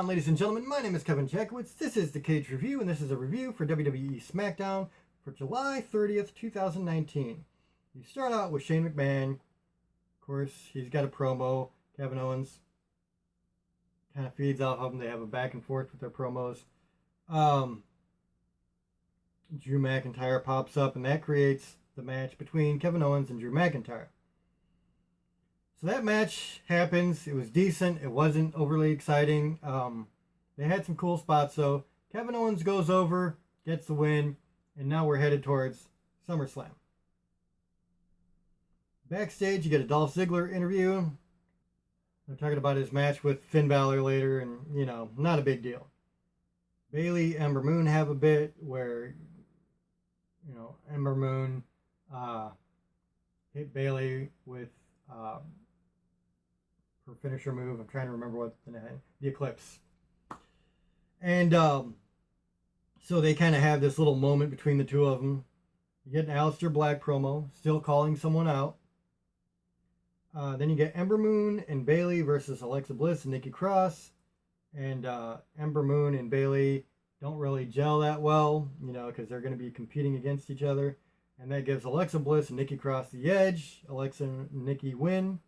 on, ladies and gentlemen? My name is Kevin Jackowitz. This is the Kaged Review, and this is a review for WWE SmackDown for July 30th, 2019. You start out with Shane McMahon. Of course, he's got a promo. Kevin Owens kind of feeds off of him. They have a back and forth with their promos. Drew McIntyre pops up, and that creates the match between Kevin Owens and Drew McIntyre. So that match happens. It was decent. It wasn't overly exciting. They had some cool spots, though. Kevin Owens goes over, gets the win, and now we're headed towards SummerSlam. Backstage, you get a Dolph Ziggler interview. They're talking about his match with Finn Balor later, and, you know, not a big deal. Bayley, Ember Moon have a bit where, you know, Ember Moon hit Bayley with her finisher move. I'm trying to remember what the Eclipse. And so they kind of have this little moment between the two of them. You get an Aleister Black promo, still calling someone out. Then you get Ember Moon and Bayley versus Alexa Bliss and Nikki Cross. And Ember Moon and Bayley don't really gel that well, you know, because they're going to be competing against each other. And that gives Alexa Bliss and Nikki Cross the edge. Alexa and Nikki win.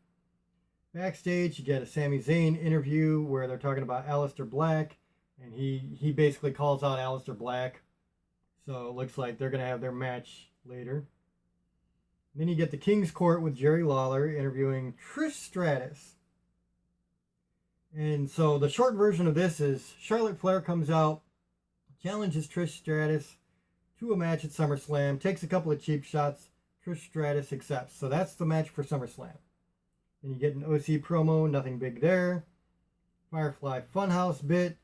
Backstage, you get a Sami Zayn interview where they're talking about Aleister Black. And he basically calls out Aleister Black. So it looks like they're going to have their match later. Then you get the King's Court with Jerry Lawler interviewing Trish Stratus. And so the short version of this is Charlotte Flair comes out, challenges Trish Stratus to a match at SummerSlam, takes a couple of cheap shots. Trish Stratus accepts. So that's the match for SummerSlam. Then you get an OC promo, nothing big there. Firefly Funhouse bit.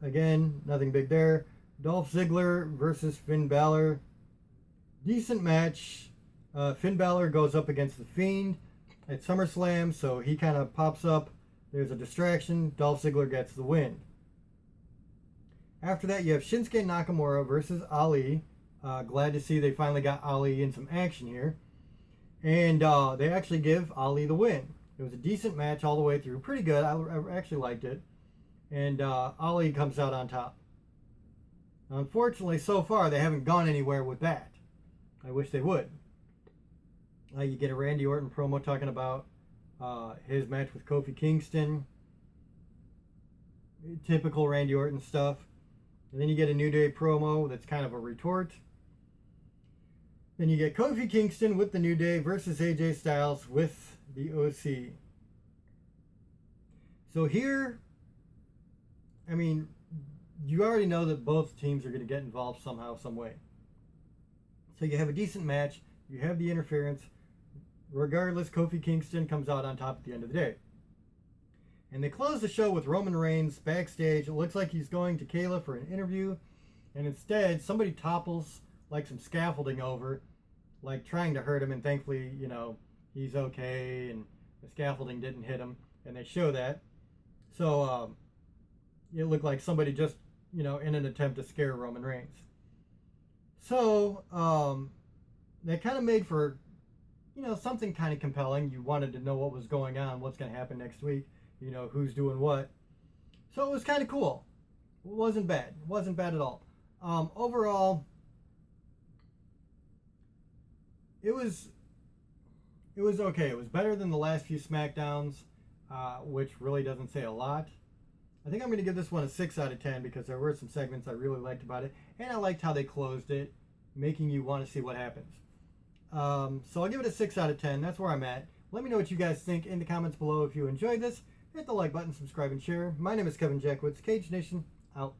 Again, nothing big there. Dolph Ziggler versus Finn Balor. Decent match. Finn Balor goes up against The Fiend at SummerSlam, so he kind of pops up. There's a distraction. Dolph Ziggler gets the win. After that, you have Shinsuke Nakamura versus Ali. Glad to see they finally got Ali in some action here. And they actually give Ali the win. It was a decent match all the way through. Pretty good. I actually liked it. And Ali comes out on top. Unfortunately, so far, they haven't gone anywhere with that. I wish they would. You get a Randy Orton promo talking about his match with Kofi Kingston. Typical Randy Orton stuff. And then you get a New Day promo that's kind of a retort. Then you get Kofi Kingston with the New Day versus AJ Styles with the OC. So here, I mean, you already know that both teams are going to get involved somehow, some way. So you have a decent match. You have the interference. Regardless, Kofi Kingston comes out on top at the end of the day. And they close the show with Roman Reigns backstage. It looks like he's going to Kayla for an interview. And instead, somebody topples like some scaffolding over, like trying to hurt him. And thankfully, you know, he's okay. And the scaffolding didn't hit him. And they show that. So it looked like somebody just, you know, in an attempt to scare Roman Reigns. So they kind of made for, you know, something kind of compelling. You wanted to know what was going on, what's going to happen next week, you know, who's doing what. So it was kind of cool. It wasn't bad. It wasn't bad at all. Overall, it was okay. It was better than the last few SmackDowns, which really doesn't say a lot. I think I'm going to give this one a 6 out of 10 because there were some segments I really liked about it. And I liked how they closed it, making you want to see what happens. So I'll give it a 6 out of 10. That's where I'm at. Let me know what you guys think in the comments below. If you enjoyed this, hit the like button, subscribe, and share. My name is Kevin Jackowitz. Kaged Nation, out.